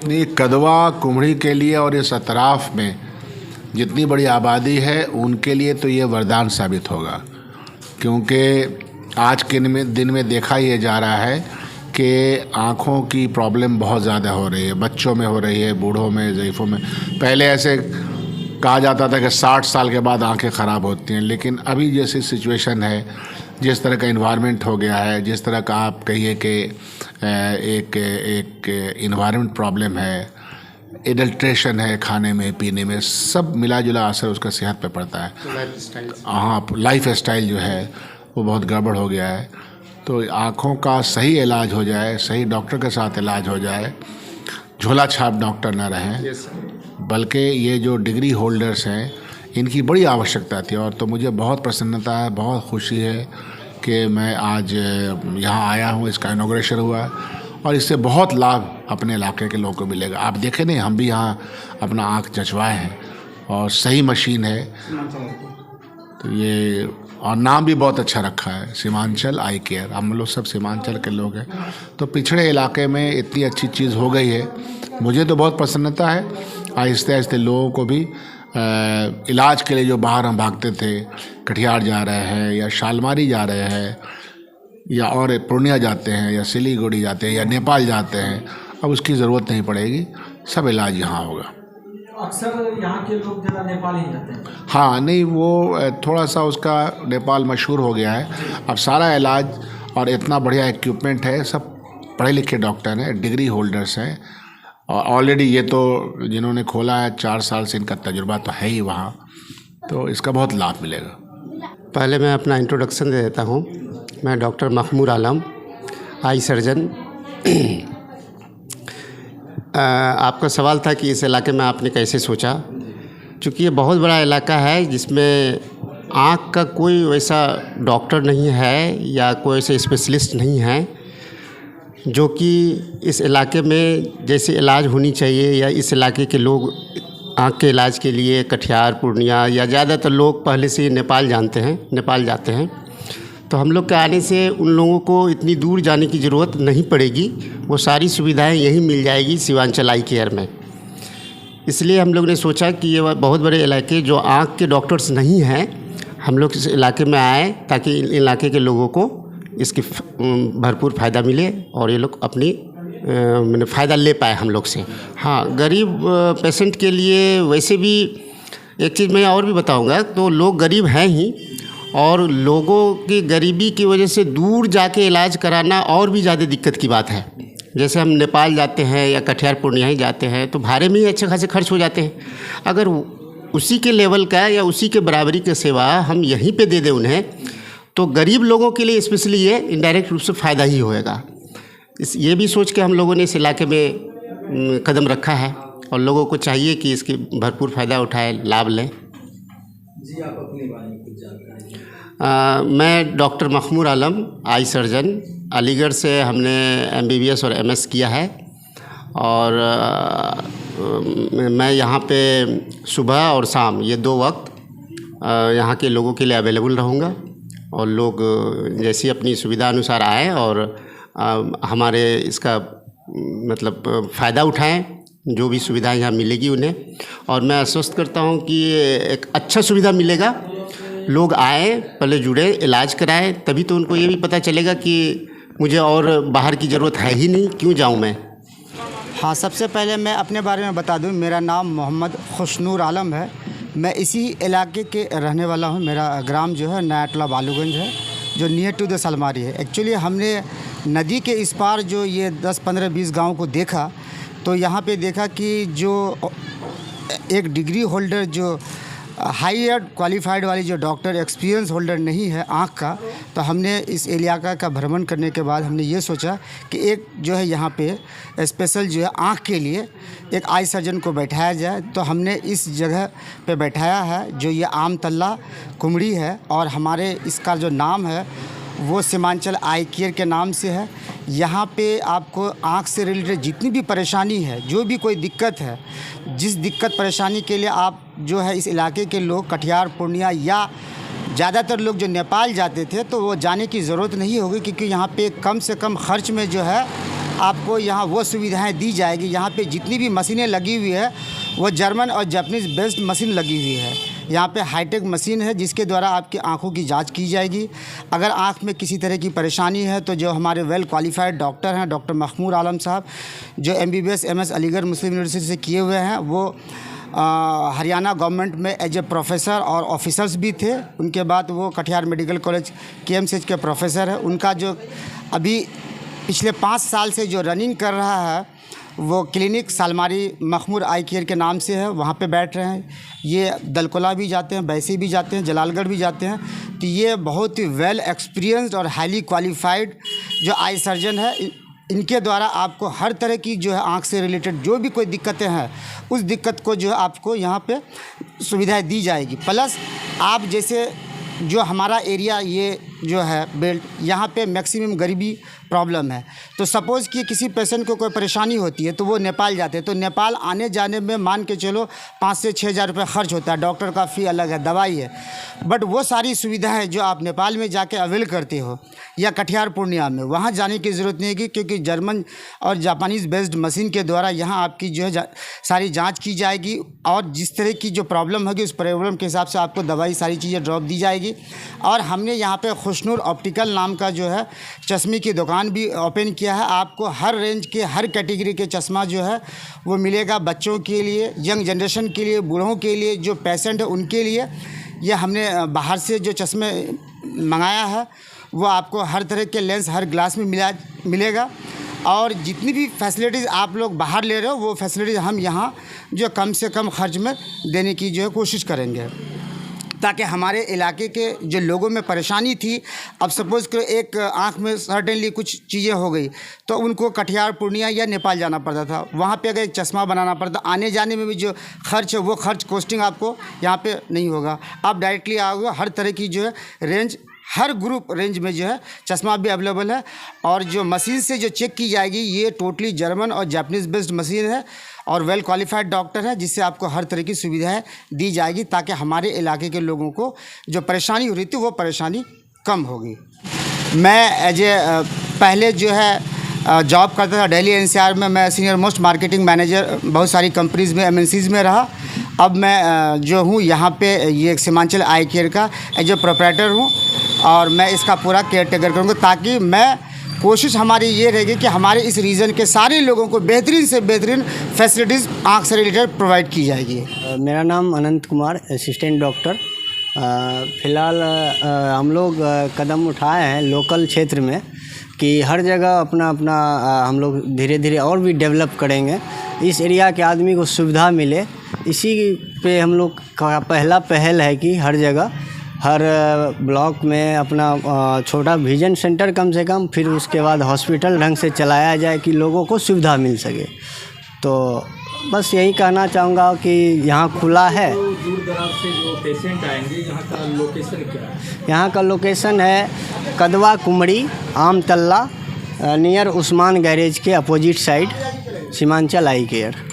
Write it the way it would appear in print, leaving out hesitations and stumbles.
नहीं, कदवा कुमड़ी के लिए और इस अतराफ़ में जितनी बड़ी आबादी है उनके लिए तो ये वरदान साबित होगा, क्योंकि आज के दिन में देखा ये जा रहा है कि आँखों की प्रॉब्लम बहुत ज़्यादा हो रही है, बच्चों में हो रही है, बूढ़ों में, ज़ईफ़ों में। पहले ऐसे कहा जाता था कि 60 साल के बाद आंखें ख़राब होती हैं, लेकिन अभी जैसी सिचुएशन है, जिस तरह का इन्वायरमेंट हो गया है, जिस तरह का आप कहिए कि एक इन्वायरमेंट प्रॉब्लम है, एडल्ट्रेशन है खाने में पीने में, सब मिला जुला असर उसका सेहत पे पड़ता है। हाँ, लाइफ स्टाइल जो है वो बहुत गड़बड़ हो गया है। तो आँखों का सही इलाज हो जाए, सही डॉक्टर के साथ इलाज हो जाए, झोला छाप डॉक्टर ना रहें, बल्कि ये जो डिग्री होल्डर्स हैं इनकी बड़ी आवश्यकता थी। और तो मुझे बहुत प्रसन्नता है, बहुत खुशी है कि मैं आज यहाँ आया हूँ, इसका इनॉग्रेशन हुआ और इससे बहुत लाभ अपने इलाके के लोगों को मिलेगा। आप देखें नहीं, हम भी यहाँ अपना आँख जचवाए हैं और सही मशीन है। तो ये और नाम भी बहुत अच्छा रखा है, सीमांचल आई केयर। हम लोग सब सीमांचल के लोग हैं, तो पिछड़े इलाके में इतनी अच्छी चीज़ हो गई है, मुझे तो बहुत प्रसन्नता है। आहिस्ते आहिस्ते लोगों को भी इलाज के लिए जो बाहर हम भागते थे, कटिहार जा रहे हैं या शालमारी जा रहे हैं या और पूर्णिया जाते हैं या सिलीगुड़ी जाते हैं या नेपाल जाते हैं, अब उसकी ज़रूरत नहीं पड़ेगी, सब इलाज यहाँ होगा। अक्सर यहाँ के लोग ज़्यादा नेपाल ही जाते हैं। हाँ, नहीं, वो थोड़ा सा उसका नेपाल मशहूर हो गया है। अब सारा इलाज और इतना बढ़िया इक्विपमेंट है, सब पढ़े लिखे डॉक्टर हैं, डिग्री होल्डर्स हैं और ऑलरेडी ये तो जिन्होंने खोला है 4 साल से इनका तजुर्बा तो है ही वहाँ, तो इसका बहुत लाभ मिलेगा। पहले मैं अपना इंट्रोडक्शन दे देता हूँ। मैं डॉक्टर मखमूर आलम, आई सर्जन। आपका सवाल था कि इस इलाके में आपने कैसे सोचा। चूँकि ये बहुत बड़ा इलाका है जिसमें आँख का कोई वैसा डॉक्टर नहीं है या कोई ऐसे स्पेशलिस्ट नहीं है जो कि इस इलाके में जैसे इलाज होनी चाहिए, या इस इलाके के लोग आँख के इलाज के लिए कटिहार, पूर्णिया या ज़्यादातर लोग पहले से नेपाल जाते हैं। तो हम लोग के आने से उन लोगों को इतनी दूर जाने की ज़रूरत नहीं पड़ेगी, वो सारी सुविधाएं यहीं मिल जाएगी सीमांचल आई केयर में। इसलिए हम लोग ने सोचा कि ये बहुत बड़े इलाके जो आँख के डॉक्टर्स नहीं हैं, हम लोग इस इलाके में आए ताकि इलाके के लोगों को इसकी भरपूर फ़ायदा मिले और ये लोग अपनी मैंने फ़ायदा ले पाए हम लोग से। हाँ, गरीब पेशेंट के लिए वैसे भी एक चीज़ मैं और भी बताऊँगा, तो लोग गरीब हैं ही, और लोगों की गरीबी की वजह से दूर जाके इलाज कराना और भी ज़्यादा दिक्कत की बात है। जैसे हम नेपाल जाते हैं या कटिहार पूर्णिया ही जाते हैं तो भाड़े में ही अच्छे खासे खर्च हो जाते हैं। अगर उसी के लेवल का या उसी के बराबरी की सेवा हम यहीं पे दे दें उन्हें, तो गरीब लोगों के लिए स्पेशली ये इनडायरेक्ट रूप से फ़ायदा ही होएगा। ये भी सोच के हम लोगों ने इस इलाके में कदम रखा है और लोगों को चाहिए कि इसकी भरपूर फ़ायदा उठाएं, लाभ लें। जी, आप अपने बारे में कुछ जानकारी। मैं डॉक्टर मखमूर आलम, आई सर्जन, अलीगढ़ से हमने MBBS और MS किया है और मैं यहाँ पे सुबह और शाम ये 2 वक्त यहाँ के लोगों के लिए अवेलेबल रहूँगा और लोग जैसी अपनी सुविधा अनुसार आएँ और हमारे इसका मतलब फ़ायदा उठाएं, जो भी सुविधा यहाँ मिलेगी उन्हें। और मैं आश्वस्त करता हूँ कि एक अच्छा सुविधा मिलेगा। लोग आए, पहले जुड़े, इलाज कराएं, तभी तो उनको ये भी पता चलेगा कि मुझे और बाहर की ज़रूरत है ही नहीं, क्यों जाऊँ मैं। हाँ, सबसे पहले मैं अपने बारे में बता दूं, मेरा नाम मोहम्मद खुशनूर आलम है। मैं इसी इलाके के रहने वाला हूं। मेरा ग्राम जो है नयाटला बालूगंज है, जो नियर टू द सलमारी है। एक्चुअली हमने नदी के इस पार जो ये 10, 15, 20 गाँव को देखा, तो यहाँ पे देखा कि जो एक डिग्री होल्डर, जो हायर क्वालिफाइड वाली जो डॉक्टर एक्सपीरियंस होल्डर नहीं है आँख का, तो हमने इस इलाका का भ्रमण करने के बाद हमने ये सोचा कि एक जो है यहाँ पे स्पेशल जो है आँख के लिए एक आई सर्जन को बैठाया जाए। तो हमने इस जगह पे बैठाया है, जो ये आम तल्ला कुमड़ी है, और हमारे इसका जो नाम है वो सीमांचल आई केयर के नाम से है। यहाँ पे आपको आँख से रिलेटेड जितनी भी परेशानी है, जो भी कोई दिक्कत है, जिस दिक्कत परेशानी के लिए आप जो है इस इलाके के लोग कटिहार, पूर्णिया या ज़्यादातर लोग जो नेपाल जाते थे, तो वो जाने की ज़रूरत नहीं होगी, क्योंकि यहाँ पे कम से कम खर्च में जो है आपको यहाँ वो सुविधाएं दी जाएगी। यहाँ पे जितनी भी मशीनें लगी हुई है वो जर्मन और जापानीज़ बेस्ड मशीन लगी हुई है। यहाँ पे हाईटेक मशीन है जिसके द्वारा आपकी आँखों की जांच की जाएगी। अगर आँख में किसी तरह की परेशानी है तो जो हमारे वेल क्वालिफाइड डॉक्टर हैं, डॉक्टर महमूद आलम साहब, जो MBBS MS अलीगढ़ मुस्लिम यूनिवर्सिटी से किए हुए हैं, वो हरियाणा गवर्नमेंट में एज ए प्रोफेसर और ऑफिसर्स भी थे। उनके बाद वो कटिहार मेडिकल कॉलेज KMCH के प्रोफेसर है। उनका जो अभी पिछले 5 साल से जो रनिंग कर रहा है वो क्लिनिक सालमारी मखमूर आई केयर के नाम से है, वहाँ पे बैठ रहे हैं। ये दलकोला भी जाते हैं, बैसी भी जाते हैं, जलालगढ़ भी जाते हैं। तो ये बहुत ही वेल एक्सपीरियंस्ड और हाईली क्वालिफाइड जो आई सर्जन है, इनके द्वारा आपको हर तरह की जो है आँख से रिलेटेड जो भी कोई दिक्कतें हैं उस दिक्कत को जो है आपको यहाँ पे सुविधाएं दी जाएगी। प्लस आप जैसे जो हमारा एरिया ये जो है बेल्ट, यहाँ पे मैक्सिमम गरीबी प्रॉब्लम है। तो सपोज़ कि किसी पेशेंट को कोई परेशानी होती है तो वो नेपाल जाते हैं, तो नेपाल आने जाने में मान के चलो 5 से 6 हज़ार रुपये खर्च होता है। डॉक्टर का फ़ी अलग है, दवाई है। बट वो सारी सुविधाएं जो आप नेपाल में जाके अवेल करते हो या कटिहार पूर्णिया में, वहाँ जाने की ज़रूरत नहीं है, क्योंकि जर्मन और जापानीज़ बेस्ड मशीन के द्वारा यहाँ आपकी जो है सारी जाँच की जाएगी और जिस तरह की जो प्रॉब्लम होगी उस प्रॉब्लम के हिसाब से आपको दवाई सारी चीज़ें ड्रॉप दी जाएगी। और हमने यहाँ पे खुशनूर ऑप्टिकल नाम का जो है चश्मे की दुकान भी ओपन किया है। आपको हर रेंज के हर कैटेगरी के चश्मा जो है वो मिलेगा, बच्चों के लिए, यंग जनरेशन के लिए, बूढ़ों के लिए, जो पेशेंट है उनके लिए। ये हमने बाहर से जो चश्मे मंगाया है वो आपको हर तरह के लेंस हर ग्लास में मिलेगा। और जितनी भी फैसिलिटीज़ आप लोग बाहर ले रहे हो वो फैसिलिटीज़ हम यहाँ जो कम से कम खर्च में देने की जो है कोशिश करेंगे, ताकि हमारे इलाके के जो लोगों में परेशानी थी, अब सपोज़ करो एक आँख में सर्टेनली कुछ चीज़ें हो गई तो उनको कटिहार पूर्णिया या नेपाल जाना पड़ता था, वहाँ पे अगर एक चश्मा बनाना पड़ता, आने जाने में भी जो खर्च है वो खर्च कॉस्टिंग आपको यहाँ पे नहीं होगा। आप डायरेक्टली आओगे, हर तरह की जो है रेंज, हर ग्रुप रेंज में जो है चश्मा भी अवेलेबल है। और जो मशीन से जो चेक की जाएगी ये टोटली जर्मन और जापानीज़ बेस्ड मशीन है और वेल क्वालिफाइड डॉक्टर है, जिससे आपको हर तरह की सुविधाएं दी जाएगी, ताकि हमारे इलाके के लोगों को जो परेशानी हो रही थी वो परेशानी कम होगी। मैं एज ए पहले जो है जॉब करता था दिल्ली NCR में, मैं सीनियर मोस्ट मार्केटिंग मैनेजर बहुत सारी कंपनीज़ में MNCs में रहा। अब मैं जो हूँ यहाँ पे ये सीमांचल आई केयर का एज ए प्रोप्राइटर हूँ और मैं इसका पूरा केयर टेकर करूँगा, ताकि मैं कोशिश हमारी ये रहेगी कि हमारे इस रीजन के सारे लोगों को बेहतरीन से बेहतरीन फैसिलिटीज़ आँख से रिलेटेड प्रोवाइड की जाएगी। मेरा नाम अनंत कुमार, असिस्टेंट डॉक्टर। फ़िलहाल हम लोग कदम उठाए हैं लोकल क्षेत्र में कि हर जगह अपना अपना हम लोग धीरे धीरे और भी डेवलप करेंगे, इस एरिया के आदमी को सुविधा मिले। इसी पे हम लोग का पहला पहल है कि हर जगह हर ब्लॉक में अपना छोटा विजन सेंटर कम से कम, फिर उसके बाद हॉस्पिटल ढंग से चलाया जाए कि लोगों को सुविधा मिल सके। तो बस यही कहना चाहूँगा कि यहाँ खुला है। तो दूर दराज से जो पेशेंट आएंगे, यहाँ का लोकेशन क्या है? यहाँ का लोकेशन है कदवा कुमड़ी आमतल्ला, नियर उस्मान गैरेज के अपोजिट साइड, सीमांचल आई केयर।